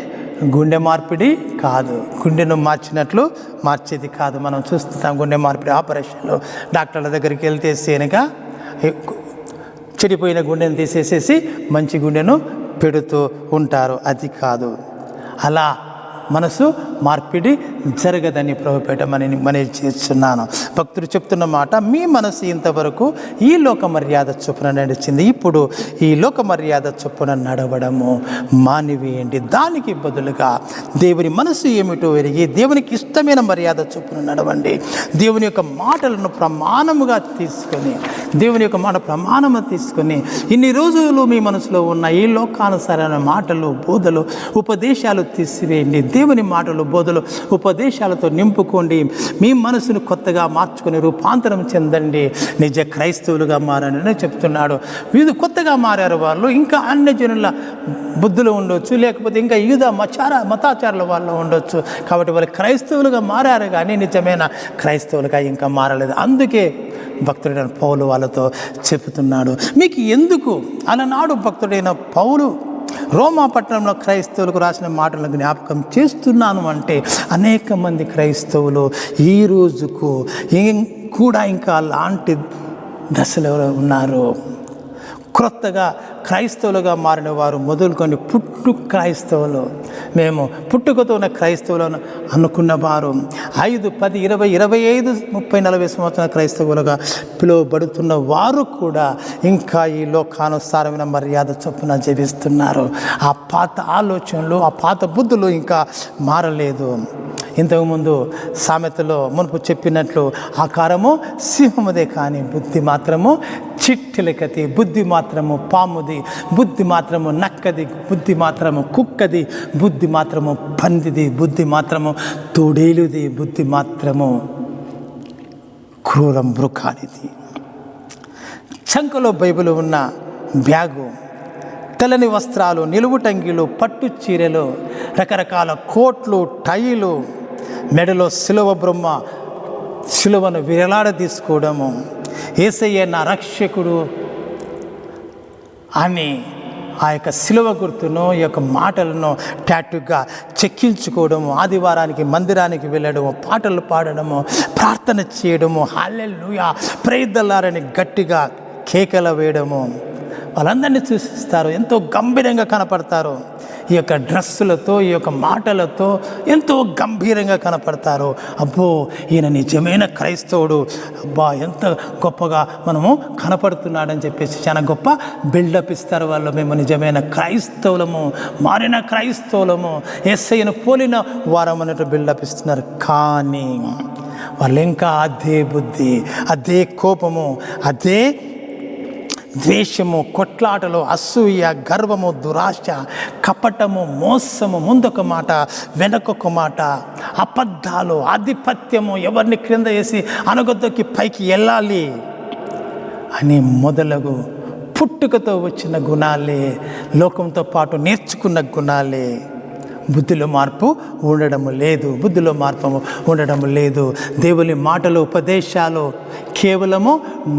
గుండె మార్పిడి కాదు, గుండెను మార్చినట్లు మార్చేది కాదు. మనం చూస్తున్నాం గుండె మార్పిడి ఆపరేషన్లో డాక్టర్ల దగ్గరికి వెళ్తే సేనగా చెడిపోయిన గుండెను తీసేసేసి మంచి గుండెను పెడుతూ ఉంటారు. అది కాదు. అలా మనసు మార్పిడి జరగదని ప్రభుపేట మనవి చేస్తున్నాను. భక్తుడు చెప్తున్న మాట, మీ మనసు ఇంతవరకు ఈ లోక మర్యాద చొప్పున నడిచింది, ఇప్పుడు ఈ లోక మర్యాద చొప్పున నడవడము మానివేయండి. దానికి బదులుగా దేవుని మనసు ఏమిటో ఎరిగి దేవునికి ఇష్టమైన మర్యాద చొప్పున నడవండి. దేవుని యొక్క మాటలను ప్రమాణముగా తీసుకొని, దేవుని యొక్క మాట ప్రమాణము తీసుకొని ఇన్ని రోజులు మీ మనసులో ఉన్న ఈ లోకానుసారమైన మాటలు, బోధలు, ఉపదేశాలు తీసివేయండి. దేవుని మాటలు, బోధలు, ఉపదేశాలతో నింపుకోండి. మీ మనసును కొత్తగా మార్చుకొని రూపాంతరం చెందండి. నిజ క్రైస్తవులుగా మారని చెప్తున్నాడు. వీరు కొత్తగా మారారు. వాళ్ళు ఇంకా అన్యజనుల బుద్ధులు ఉండొచ్చు, లేకపోతే ఇంకా యూద మతాచారుల వాళ్ళు ఉండొచ్చు. కాబట్టి వాళ్ళు క్రైస్తవులుగా మారారు కానీ నిజమైన క్రైస్తవులుగా ఇంకా మారలేదు. అందుకే భక్తుడైన పౌలు వాళ్ళతో చెబుతున్నాడు. మీకు ఎందుకు అలనాడు భక్తుడైన పౌలు రోమా పట్టణంలో క్రైస్తవులకు రాసిన మాటలను జ్ఞాపకం చేస్తున్నాను అంటే, అనేక మంది క్రైస్తవులు ఈ రోజుకు కూడా ఇంకా అలాంటి దశలో ఉన్నారు. క్రొత్తగా క్రైస్తవులుగా మారిన వారు మొదలుకొని క్రైస్తవులు, మేము పుట్టుకతో ఉన్న క్రైస్తవులను అనుకున్న వారు 5, 10, 20, 25, 30, 40 సంవత్సరాల క్రైస్తవులుగా పిలువబడుతున్న వారు కూడా ఇంకా ఈ లోకానుసారమైన మర్యాద చొప్పున జీవిస్తున్నారు. ఆ పాత ఆలోచనలు, ఆ పాత బుద్ధులు ఇంకా మారలేదు. ఇంతకుముందు సామెతలో మునుపు చెప్పినట్లు ఆకారము సింహముదే కానీ బుద్ధి మాత్రము చిట్టిలకది, బుద్ధి మాత్రము పాముది, బుద్ధి మాత్రము నక్కది, బుద్ధి మాత్రము కుక్కది, బుద్ధి మాత్రము పందిది, బుద్ధి మాత్రము తోడేలుది, బుద్ధి మాత్రము క్రూర మృగానిది. చంకలో బైబిల్ ఉన్న బ్యాగు, తెల్లని వస్త్రాలు, నిలువుటంగిలు, పట్టు చీరలు, రకరకాల కోట్లు, టైలు, మెడలో సిలువ బ్రహ్మ, సిలువను విరలాడ తీసుకోవడము, యేసయ్య నా రక్షకుడు అని ఆ యొక్క సిలువ గుర్తును, ఈ యొక్క మాటలను టాటూగా చెక్కించుకోవడము, ఆదివారానికి మందిరానికి వెళ్ళడము, పాటలు పాడడము, ప్రార్థన చేయడము, హల్లెలూయా ప్రైజ్ ది లార్డ్ అని గట్టిగా కేకలు వేయడము, వాళ్ళందరినీ చూసిస్తారు. ఎంతో గంభీరంగా కనపడతారు. ఈ యొక్క డ్రెస్సులతో, ఈ యొక్క మాటలతో ఎంతో గంభీరంగా కనపడతారు. అబ్బో ఈయన నిజమైన క్రైస్తవుడు, అబ్బా ఎంత గొప్పగా మనము కనపడుతున్నాడని చెప్పేసి చాలా గొప్ప బిల్డప్ ఇస్తారు వాళ్ళు. మేము నిజమైన క్రైస్తవులము, మారిన క్రైస్తవులము, యేసయ్యను పోలిన వారం అన్నట్టు బిల్డప్ ఇస్తున్నారు. కానీ వాళ్ళు ఇంకా అదే బుద్ధి, అదే కోపము, అదే ద్వేషము, కొట్లాటలు, అసూయ, గర్వము, దురాశ, కపటము, మోసము, ముందొక మాట వెనకొక మాట, అబద్ధాలు, ఆధిపత్యము, ఎవరిని క్రింద వేసి అనగొద్దకి పైకి వెళ్ళాలి అని మొదలగు పుట్టుకతో వచ్చిన గుణాలే, లోకంతో పాటు నేర్చుకున్న గుణాలే. బుద్ధిలో మార్పు ఉండడము లేదు, బుద్ధిలో మార్పు ఉండడము లేదు. దేవుని మాటలు, ఉపదేశాలు కేవలము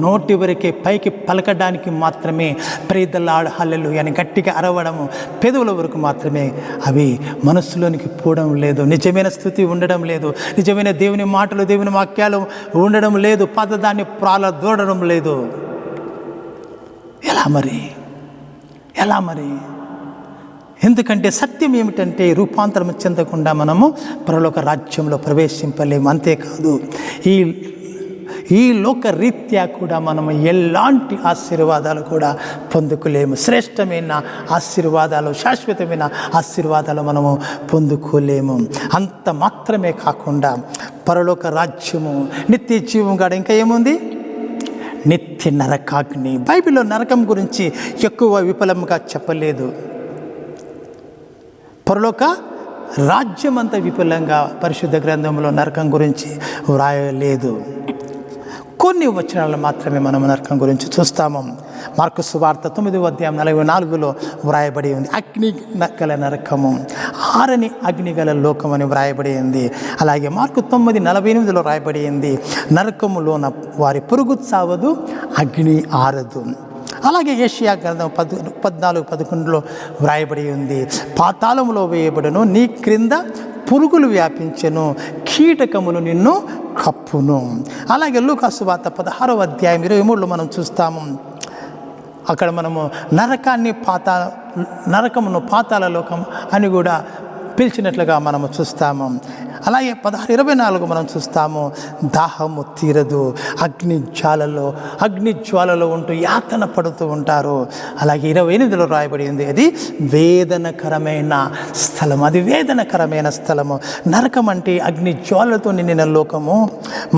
నోటి వరకే, పైకి పలకడానికి మాత్రమే, ప్రైజ్ ది లార్డ్ హల్లెలూయా అని గట్టిగా అరవడము పెదవుల వరకు మాత్రమే, అవి మనస్సులోనికి పోవడం లేదు. నిజమైన స్థుతి ఉండడం లేదు, నిజమైన దేవుని మాటలు, దేవుని వాక్యాలు ఉండడం లేదు, పదదాన్ని ప్రాలదోడడం లేదు. ఎలా మరి? ఎందుకంటే సత్యం ఏమిటంటే, రూపాంతరం చెందకుండా మనము పరలోక రాజ్యంలో ప్రవేశింపలేము. అంతేకాదు ఈ లోక రీత్యా కూడా మనము ఎలాంటి ఆశీర్వాదాలు కూడా పొందుకోలేము. శ్రేష్టమైన ఆశీర్వాదాలు, శాశ్వతమైన ఆశీర్వాదాలు మనము పొందుకోలేము. అంత మాత్రమే కాకుండా పరలోక రాజ్యము, నిత్య జీవం కాడ ఇంకా ఏముంది? నిత్య నరకాగ్ని. బైబిల్లో నరకం గురించి ఎక్కువ విపులంగా చెప్పలేదు. పరలోక రాజ్యం అంత విపులంగా పరిశుద్ధ గ్రంథంలో నరకం గురించి వ్రాయలేదు. కొన్ని వచనాలు మాత్రమే మనం నరకం గురించి చూస్తాము. మార్కు సువార్త 9:44 వ్రాయబడి ఉంది, అగ్ని గల నరకము, ఆరని అగ్ని గల లోకం అని వ్రాయబడి ఉంది. అలాగే మార్కు 9:48 వ్రాయబడి ఉంది, నరకములోన వారి పురుగు చావదు, అగ్ని ఆరదు. అలాగే యెషయా గ్రంథం 14:11 వ్రాయబడి ఉంది, పాతాళములో వేయబడును, నీ క్రింద పురుగులు వ్యాపించెను, కీటకములు నిన్ను కప్పును. అలాగే లూకా సువార్త 16:23 మనం చూస్తాము. అక్కడ మనము నరకమును పాతాళ లోకం అని కూడా పిలిచినట్లుగా మనము చూస్తాము. అలాగే 16:24 మనం చూస్తాము, దాహము తీరదు, అగ్ని జ్వాలలో ఉంటూ యాతన పడుతూ ఉంటారు. అలాగే 28 రాయబడి ఉంది, అది వేదనకరమైన స్థలము, అది వేదనకరమైన స్థలము. నరకం అంటే అగ్ని జ్వాలతో నిండిన లోకము.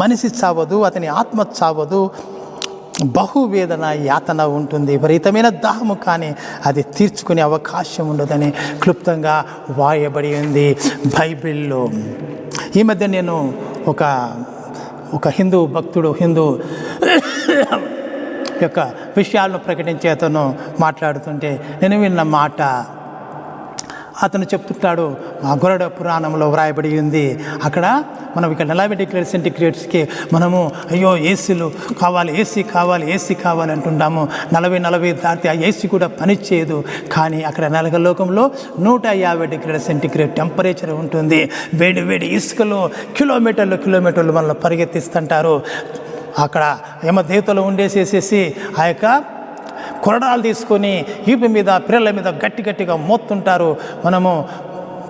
మనిషి చావదు, అతని ఆత్మ చావదు, బహువేదన యాతన ఉంటుంది, విపరీతమైన దాహము, కానీ అది తీర్చుకునే అవకాశం ఉండదని క్లుప్తంగా వాయబడి ఉంది బైబిల్లో. ఈ మధ్య నేను ఒక హిందూ భక్తుడు యొక్క విషయాలను ప్రకటించే అతను మాట్లాడుతుంటే నేను విన్న మాట, అతను చెప్తుంటాడు, మా గరుడ పురాణంలో వ్రాయబడి ఉంది. అక్కడ మనం ఇక్కడ 40 డిగ్రీల సెంటిగ్రేడ్స్కి మనము అయ్యో ఏసీ కావాలి అంటుంటాము. 40 దాటి ఆ ఏసీ కూడా పనిచేయదు. కానీ అక్కడ నరకలోకంలో 150 డిగ్రీల సెంటిగ్రేడ్ టెంపరేచర్ ఉంటుంది. వేడి ఇసుకలో కిలోమీటర్లు మనల్ని పరిగెత్తిస్తుంటారు. అక్కడ యమదేవతలు ఉండేసేసేసి ఆ యొక్క కొరడాలు తీసుకొని ఈపు మీద పిల్లల మీద గట్టిగా మోస్తుంటారు. మనము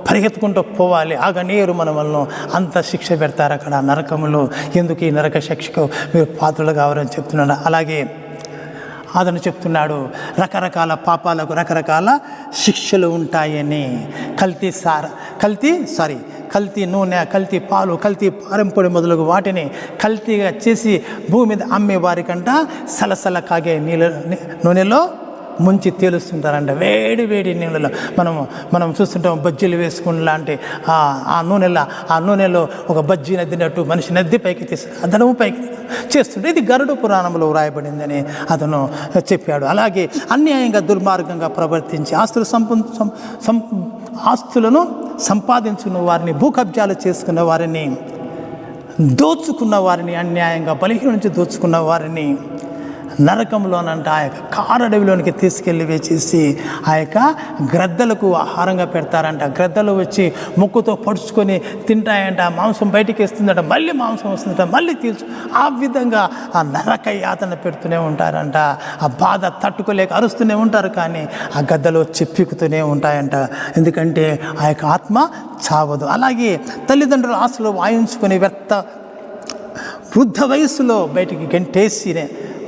పరిగెత్తుకుంటూ పోవాలి, ఆగనీరు మనల్ని, అంత శిక్ష పెడతారు అక్కడ నరకములో. ఎందుకు ఈ నరక శిక్షకు మీరు పాత్రలు కావాలని చెప్తున్నాడు. అలాగే అతను చెప్తున్నాడు, రకరకాల పాపాలకు రకరకాల శిక్షలు ఉంటాయని. కల్తీ నూనె, కల్తీ పాలు, కల్తీ పారంపొడి మొదలగు వాటిని కల్తీగా చేసి భూమి మీద అమ్మే వారికంట సలసల కాగే నూనెలో ముంచి తేలుస్తుంటారంట. వేడి నీళ్ళలో మనం చూస్తుంటాం, బజ్జీలు వేసుకుని లాంటి ఆ నూనెలో ఒక బజ్జీ నద్దినట్టు మనిషి నద్ది పైకి అదనము పైకి చేస్తుంటే, ఇది గరుడ పురాణంలో వ్రాయబడిందని అతను చెప్పాడు. అలాగే అన్యాయంగా దుర్మార్గంగా ప్రవర్తించి ఆస్తులను సంపాదించుకున్న వారిని, భూ కబ్జాలు చేసుకున్న వారిని, దోచుకున్న వారిని, అన్యాయంగా బలహీన నుంచి దోచుకున్న వారిని నరకంలోనంట ఆ యొక్క కారడవిలోనికి తీసుకెళ్ళి వేచేసి ఆ యొక్క గ్రద్దలకు ఆహారంగా పెడతారంట. గ్రద్దలు వచ్చి ముక్కుతో పడుచుకొని తింటాయంట. మాంసం బయటికి వేస్తుందట, మళ్ళీ మాంసం వస్తుందట, మళ్ళీ ఆ విధంగా ఆ నరక యాతన పెడుతూనే ఉంటారంట. ఆ బాధ తట్టుకోలేక అరుస్తూనే ఉంటారు, కానీ ఆ గద్దలు చెప్పికుతూనే ఉంటాయంట. ఎందుకంటే ఆ యొక్క ఆత్మ చావదు. అలాగే తల్లిదండ్రుల ఆశలు వాయించుకొని వృద్ధ వయస్సులో బయటికి గంటేసి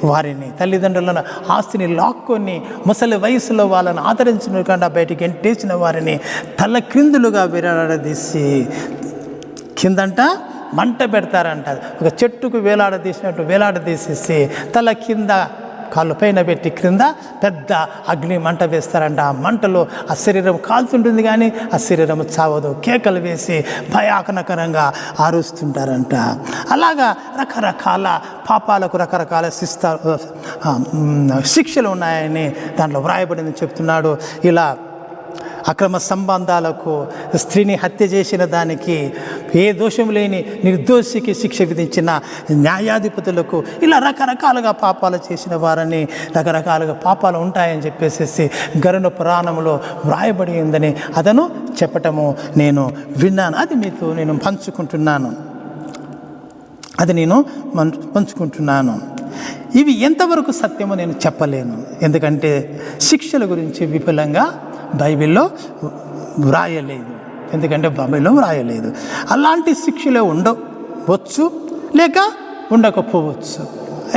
వారిని, తల్లిదండ్రులను ఆస్తిని లాక్కొని ముసలి వయసులో వాళ్ళని ఆదరించకుండా బయటికి ఎంటేసిన వారిని తల క్రిందులుగా వేలాడదీసి, కిందంట మంట పెడతారంట. ఒక చెట్టుకు వేలాడదీసేసి తల కింద కాళ్ళు పైన పెట్టి క్రింద పెద్ద అగ్ని మంట వేస్తారంట. ఆ మంటలో ఆ శరీరం కాల్తుంటుంది, కానీ ఆ శరీరం చావదు. కేకలు వేసి భయానకరంగా ఆరుస్తుంటారంట. అలాగా రకరకాల పాపాలకు రకరకాల శిక్షలు ఉన్నాయని దాంట్లో వ్రాయబడింది చెప్తున్నాడు. ఇలా అక్రమ సంబంధాలకు, స్త్రీని హత్య చేసిన దానికి, ఏ దోషం లేని నిర్దోషికి శిక్ష విధించిన న్యాయాధిపతులకు, ఇలా రకరకాలుగా పాపాలు చేసిన వారని, రకరకాలుగా పాపాలు ఉంటాయని చెప్పేసి గరుడ పురాణంలో వ్రాయబడి ఉందని అతను చెప్పటము నేను విన్నాను. అది మీతో నేను పంచుకుంటున్నాను. ఇవి ఎంతవరకు సత్యమో నేను చెప్పలేను, ఎందుకంటే శిక్షల గురించి విపులంగా బైబిల్లో వ్రాయలేదు. అలాంటి శిక్షలే ఉండవచ్చు, లేక ఉండకపోవచ్చు,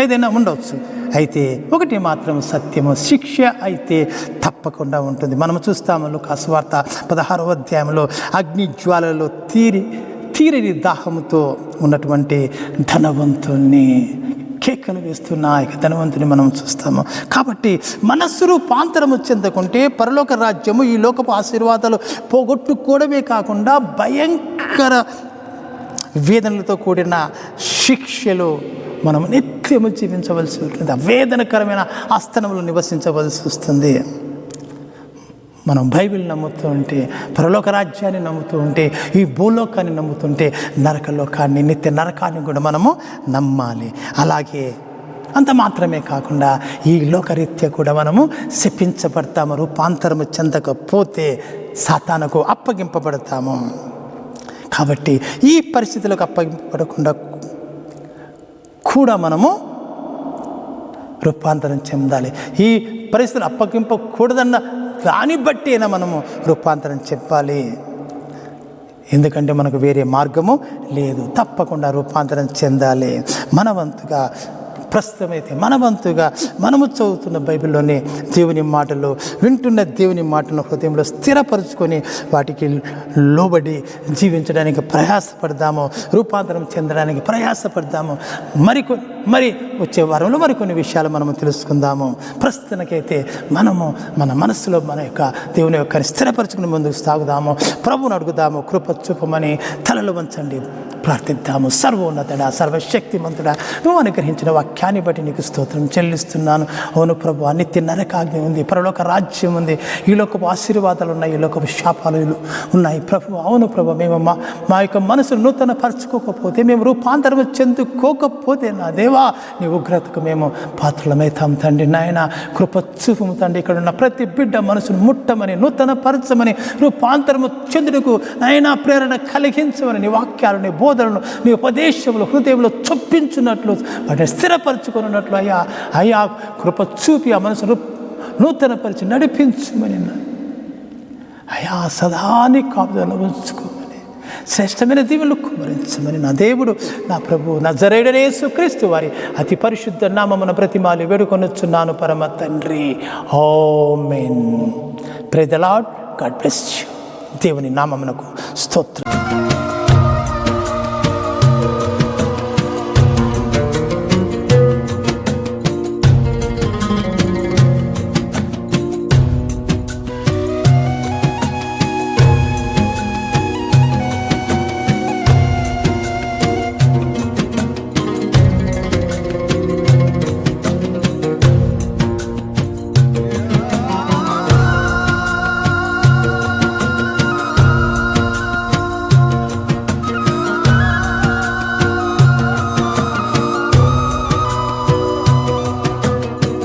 ఏదైనా ఉండవచ్చు. అయితే ఒకటి మాత్రం సత్యము, శిక్ష అయితే తప్పకుండా ఉంటుంది. మనం చూస్తాము లూకాసు వార్త 16వ అధ్యాయంలో అగ్ని జ్వాలలో తీరని దాహంతో ఉన్నటువంటి ధనవంతుణ్ణి, కేకలు వేస్తున్న ధనవంతుని మనం చూస్తాము. కాబట్టి మనస్సు రూపాంతరము చెందకుంటే పరలోక రాజ్యము, ఈ లోకపు ఆశీర్వాదాలు పోగొట్టుకోవడమే కాకుండా భయంకర వేదనలతో కూడిన శిక్షలు మనం నిత్యము జీవించవలసి ఉంటుంది. వేదనకరమైన ఆస్థానంలో నివసించవలసి వస్తుంది. మనం బైబిల్ నమ్ముతూ ఉంటే, పరలోక రాజ్యాన్ని నమ్ముతూ ఉంటే, ఈ భూలోకాన్ని నమ్ముతుంటే, నరకలోకాన్ని, నిత్య నరకాన్ని కూడా మనము నమ్మాలి. అలాగే అంత మాత్రమే కాకుండా ఈ లోకరీత్యా కూడా మనము శపించబడతాము. రూపాంతరము చెందకపోతే సాతానుకు అప్పగింపబడతాము. కాబట్టి ఈ పరిస్థితులకు అప్పగింపబడకుండా కూడా మనము రూపాంతరం చెందాలి. ఈ పరిస్థితులు అప్పగింపకూడదన్న దాన్ని బట్టి అయినా మనము రూపాంతరం చెప్పాలి. ఎందుకంటే మనకు వేరే మార్గము లేదు. తప్పకుండా రూపాంతరం చెందాలి. మన వంతుగా ప్రస్తుతమైతే మన వంతుగా మనము చదువుతున్న బైబిల్లోని దేవుని మాటలు, వింటున్న దేవుని మాటలను హృదయంలో స్థిరపరుచుకొని వాటికి లోబడి జీవించడానికి ప్రయాసపడదాము, రూపాంతరం చెందడానికి ప్రయాసపడదాము. మరి వచ్చే వారంలో మరికొన్ని విషయాలు మనము తెలుసుకుందాము. ప్రస్తుతానికైతే మనము మన మనస్సులో మన యొక్క దేవుని యొక్క స్థిరపరచుకుని ముందుకు సాగుదాము. ప్రభువును అడుగుదాము, కృప చూపమని తలలు వంచండి, ప్రార్థిద్దాము. సర్వోన్నతుడా, సర్వశక్తిమంతుడా, నువ్వు అనుగ్రహించిన వాక్యాన్ని బట్టి నీకు స్తోత్రం చెల్లిస్తున్నాను. అవును ప్రభు, నిత్య నరకాగ్ని ఉంది, పరలోక రాజ్యం ఉంది, ఈ లోకపు ఆశీర్వాదాలు ఉన్నాయి, ఈ లోకపు శాపాలు ఉన్నాయి ప్రభు. అవును ప్రభు, మేము మా యొక్క మనసును నూతన పరచుకోకపోతే, మేము రూపాంతరం చెందుకోకపోతే నా దేవా నీ ఉగ్రతకు మేము పాత్రలమవుతాం తండ్రి. నాయన కృప చూపుము తండ్రి. ఇక్కడ ఉన్న ప్రతి బిడ్డ మనసును ముట్టమని, నూతన పరచమని, రూపాంతరము చెందుటకు నాయన ప్రేరణ కలిగించమని, నీ వాక్యాలు, నీ బోధనలు, నీ ఉపదేశములు హృదయంలో చొప్పించున్నట్లు, వాటిని స్థిరపరచుకున్నట్లు అయ్యా కృప చూపి ఆ మనసును నూతనపరిచి నడిపించమని, అయ్యా సదాని కాపుదల ఉంచుకోమని, శ్రేష్టమైన దీవెనలు కుమ్మరించమని నా దేవుడు, నా ప్రభు, నజరేయుడైన యేసుక్రీస్తు వారి అతి పరిశుద్ధ నామమున బ్రతిమాలి వేడుకొనుచున్నాను పరమ తండ్రి. Amen. Praise the Lord. God bless you. దేవుని నామమునకు స్తోత్రం.